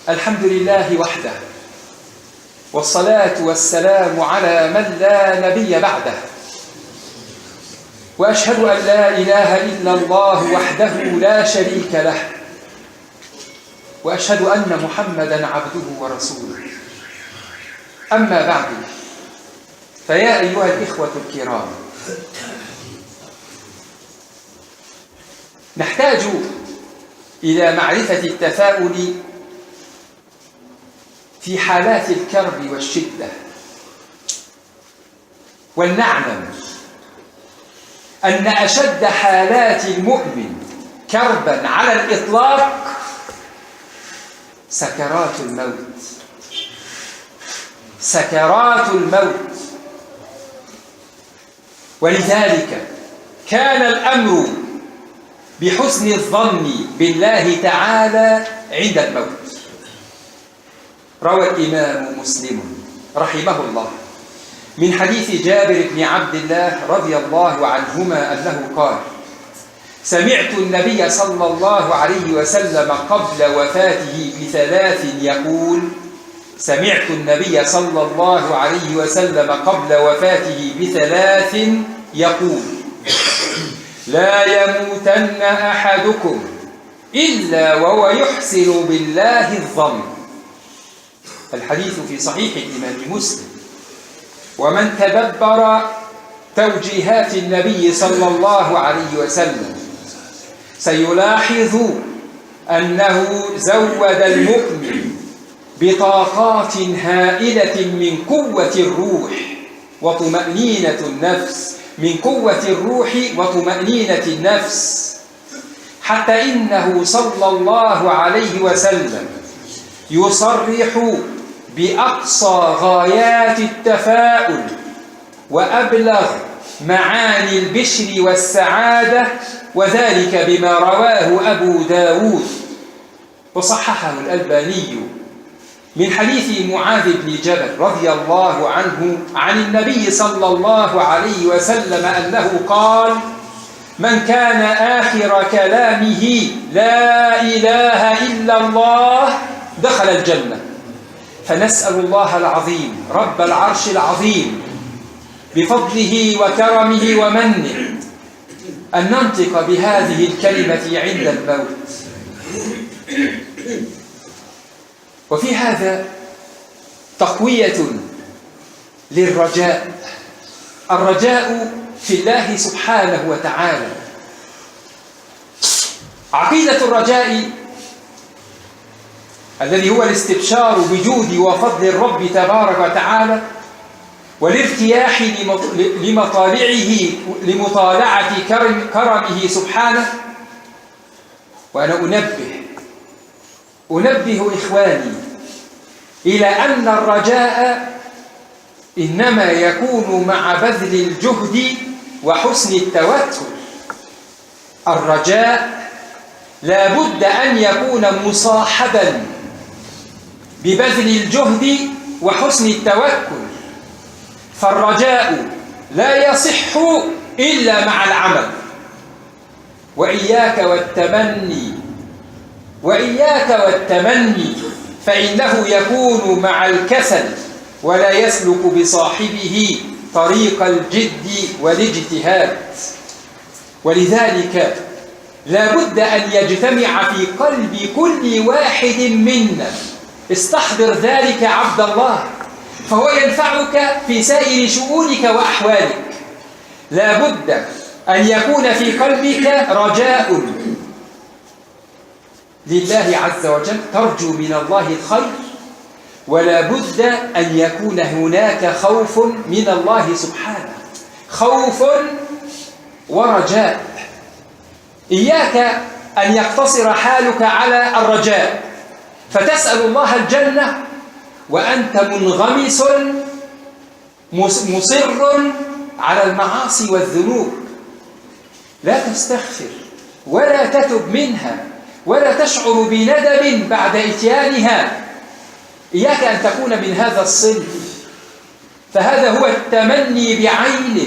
الحمد لله وحده، والصلاة والسلام على من لا نبي بعده، وأشهد أن لا إله إلا الله وحده لا شريك له، وأشهد أن محمدًا عبده ورسوله. أما بعد، فيا أيها الإخوة الكرام، نحتاج إلى معرفة التفاؤل في حالات الكرب والشدة، ولنعلم أن أشد حالات المؤمن كربا على الإطلاق سكرات الموت. سكرات الموت. ولذلك كان الأمر بحسن الظن بالله تعالى عند الموت. روى الإمام مسلم رحمه الله من حديث جابر بن عبد الله رضي الله عنهما أنه قال: سمعت النبي صلى الله عليه وسلم قبل وفاته بثلاث يقول: سمعت النبي صلى الله عليه وسلم قبل وفاته بثلاث يقول: لا يموتن أحدكم إلا وهو يحسن بالله الظن. الحديث في صحيح الإمام مسلم. ومن تدبر توجيهات النبي صلى الله عليه وسلم سيلاحظ أنه زود المؤمن بطاقات هائلة من قوة الروح وطمأنينة النفس، من قوة الروح وطمأنينة النفس، حتى إنه صلى الله عليه وسلم يصرح بأقصى غايات التفاؤل وأبلغ معاني البشر والسعادة، وذلك بما رواه أبو داود وصححه الألباني من حديث معاذ بن جبل رضي الله عنه عن النبي صلى الله عليه وسلم أنه قال: من كان آخر كلامه لا إله إلا الله دخل الجنة. فنسأل الله العظيم رب العرش العظيم بفضله وكرمه ومنه أن ننطق بهذه الكلمة عند الموت. وفي هذا تقوية للرجاء، الرجاء في الله سبحانه وتعالى. عقيدة الرجاء الذي هو الاستبشار بجود وفضل الرب تبارك وتعالى والارتياح لمطالعة كرمه سبحانه. وأنا أنبه إخواني إلى أن الرجاء إنما يكون مع بذل الجهد وحسن التوكل. الرجاء لا بد أن يكون مصاحبا ببذل الجهد وحسن التوكل، فالرجاء لا يصح إلا مع العمل. وإياك والتمني فإنه يكون مع الكسل ولا يسلك بصاحبه طريق الجد والاجتهاد. ولذلك لا بد أن يجتمع في قلب كل واحد منا، استحضر ذلك عبد الله، فهو ينفعك في سائر شؤونك وأحوالك. لا بد أن يكون في قلبك رجاء لله عز وجل، ترجو من الله الخير، ولا بد أن يكون هناك خوف من الله سبحانه، خوف ورجاء. إياك أن يقتصر حالك على الرجاء فتسأل الله الجنة وأنت منغمس مصر على المعاصي والذنوب، لا تستغفر ولا تتب منها ولا تشعر بندم بعد إتيانها. إياك أن تكون من هذا الصنف، فهذا هو التمني بعينه.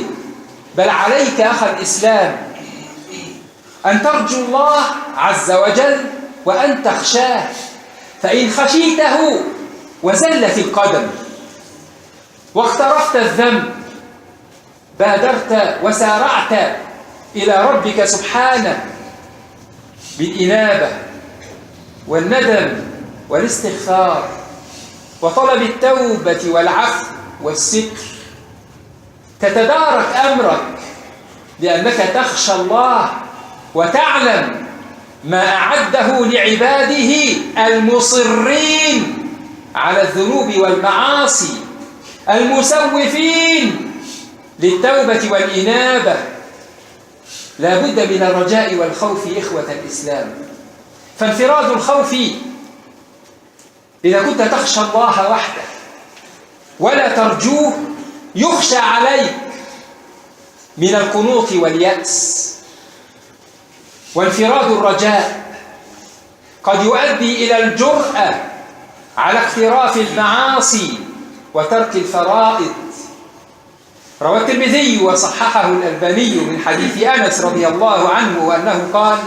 بل عليك أخ الإسلام أن ترجو الله عز وجل وأن تخشاه، فإن خشيته وزلت القدم واقترفت الذنب بادرت وسارعت إلى ربك سبحانه بالإنابة والندم والاستغفار وطلب التوبة والعفو والستر، تتدارك أمرك لأنك تخشى الله وتعلم ما أعده لعباده المصرين على الذنوب والمعاصي المسوفين للتوبة والإنابة. لا بد من الرجاء والخوف إخوة الإسلام. فانفراد الخوف إذا كنت تخشى الله وحده ولا ترجوه يخشى عليك من القنوط واليأس. وانفراد الرجاء قد يؤدي إلى الجرأة على اقتراف المعاصي وترك الفرائض. روى الترمذي وصححه الألباني من حديث أنس رضي الله عنه وأنه قال: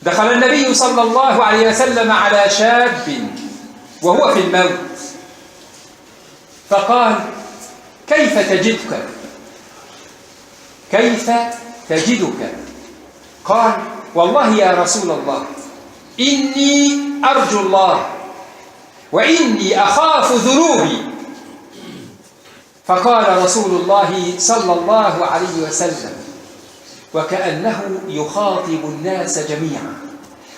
دخل النبي صلى الله عليه وسلم على شاب وهو في الموت فقال: كيف تجدك؟ كيف تجدك؟ قال: والله يا رسول الله إني أرجو الله وإني أخاف ذنوبي. فقال رسول الله صلى الله عليه وسلم وكأنه يخاطب الناس جميعا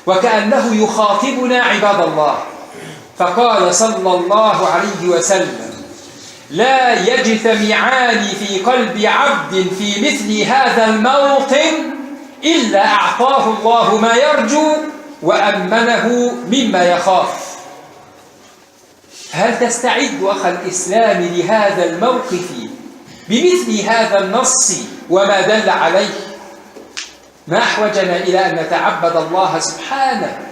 وكأنه يخاطبنا عباد الله، فقال صلى الله عليه وسلم: لا يجتمعان في قلب عبد في مثل هذا الموطن إلا أعطاه الله ما يرجو وأمنه مما يخاف. هل تستعد أخا الإسلام لهذا الموقف بمثل هذا النص وما دل عليه؟ ما أحوجنا إلى أن نتعبد الله سبحانه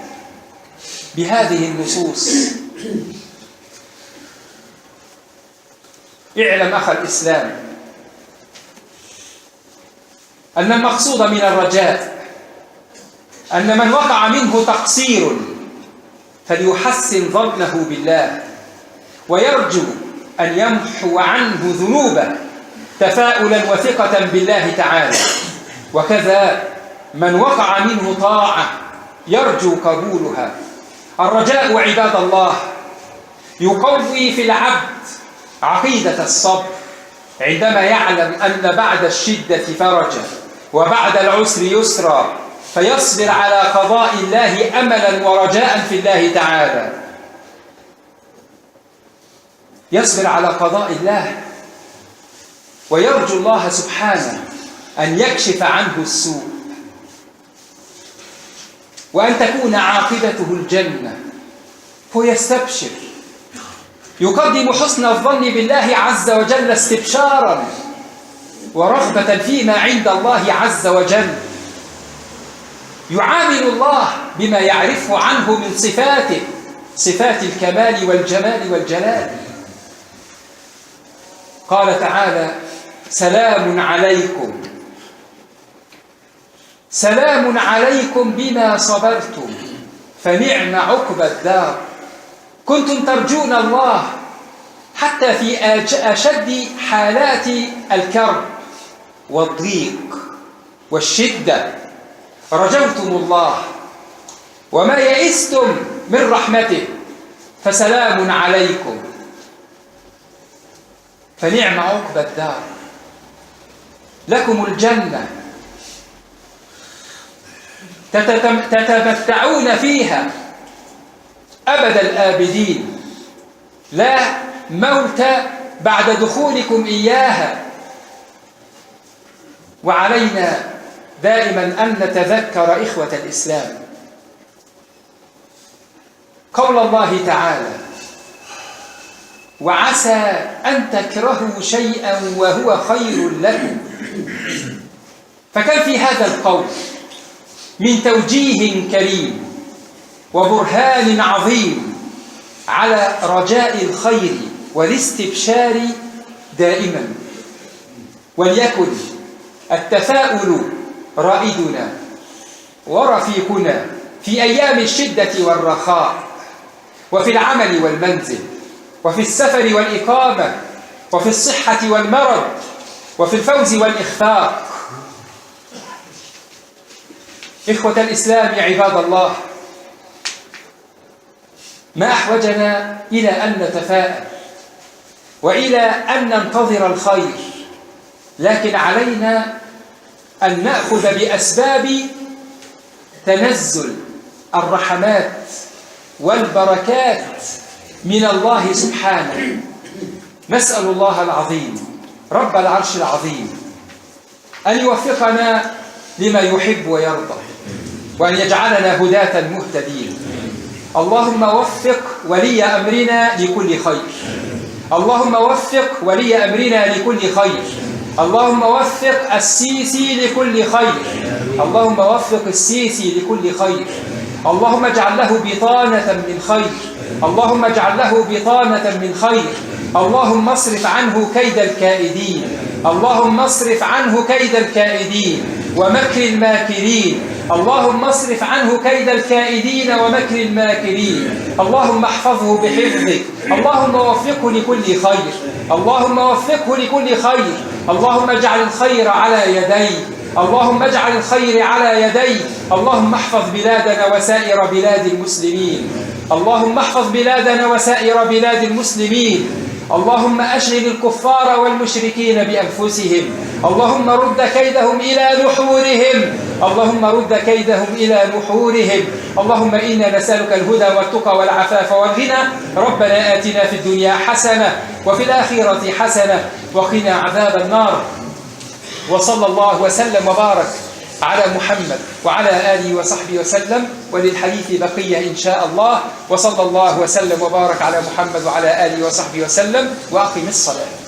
بهذه النصوص. اعلم أخا الإسلام أن المقصود من الرجاء أن من وقع منه تقصير فليحسن ظنه بالله ويرجو أن يمحو عنه ذنوبه تفاؤلا وثقة بالله تعالى. وكذا من وقع منه طاعة يرجو قبولها. الرجاء عباد الله يقوي في العبد عقيدة الصبر عندما يعلم أن بعد الشدة فرجا وبعد العسر يسرا، فيصبر على قضاء الله أملا ورجاء في الله تعالى. يصبر على قضاء الله ويرجو الله سبحانه أن يكشف عنه السوء وأن تكون عاقبته الجنة، فيستبشر، يقدم حسن الظن بالله عز وجل استبشارا ورغبة فيما عند الله عز وجل. يعامل الله بما يعرفه عنه من صفاته، صفات الكمال والجمال والجلال. قال تعالى: سلام عليكم، سلام عليكم بما صبرتم فنعم عقبى الدار. كنتم ترجون الله حتى في أشد حالات الكرب والضيق والشدة، رجوتم الله وما يئستم من رحمته، فسلام عليكم فنعم عقبى الدار. لكم الجنة تتمتعون فيها أبد الآبدين، لا موت بعد دخولكم إياها. وعلينا دائما أن نتذكر إخوة الإسلام قول الله تعالى: وعسى أن تكرهوا شيئا وهو خير لكم. فكان في هذا القول من توجيه كريم وبرهان عظيم على رجاء الخير والاستبشار دائما. وليكن التفاؤل رائدنا ورفيقنا في أيام الشدة والرخاء، وفي العمل والمنزل، وفي السفر والإقامة، وفي الصحة والمرض، وفي الفوز والإخفاق. إخوة الإسلام عباد الله، ما أحوجنا إلى أن نتفاءل وإلى أن ننتظر الخير، لكن علينا أن نأخذ بأسباب تنزل الرحمات والبركات من الله سبحانه. نسأل الله العظيم رب العرش العظيم أن يوفقنا لما يحب ويرضى، وأن يجعلنا هداة مهتدين. اللهم وفق ولي أمرنا لكل خير، اللهم وفق ولي أمرنا لكل خير، اللهم وفق السيسي لكل خير، اللهم وفق السيسي لكل خير، اللهم اجعل له بطانة من خير، اللهم اجعل له بطانة من خير، اللهم اصرف عنه كيد الكائدين، اللهم اصرف عنه كيد الكائدين ومكر الماكرين، اللهم اصرف عنه كيد الكائدين ومكر الماكرين، اللهم احفظه بحفظك، اللهم وفقه لكل خير، اللهم وفقه لكل خير، اللهم اجعل الخير على يديه، اللهم اجعل الخير على يديه، اللهم احفظ بلادنا وسائر بلاد المسلمين، اللهم احفظ بلادنا وسائر بلاد المسلمين، اللهم أشغل الكفار والمشركين بأنفسهم، اللهم رد كيدهم إلى نحورهم، اللهم رد كيدهم إلى نحورهم، اللهم إنا نسألك الهدى والتقى والعفاف والغنى. ربنا آتنا في الدنيا حسنة وفي الآخرة حسنة وقنا عذاب النار. وصلى الله وسلم وبارك على محمد وعلى آله وصحبه وسلم، وللحديث بقية إن شاء الله. وصلى الله وسلم وبارك على محمد وعلى آله وصحبه وسلم، وأقم الصلاة.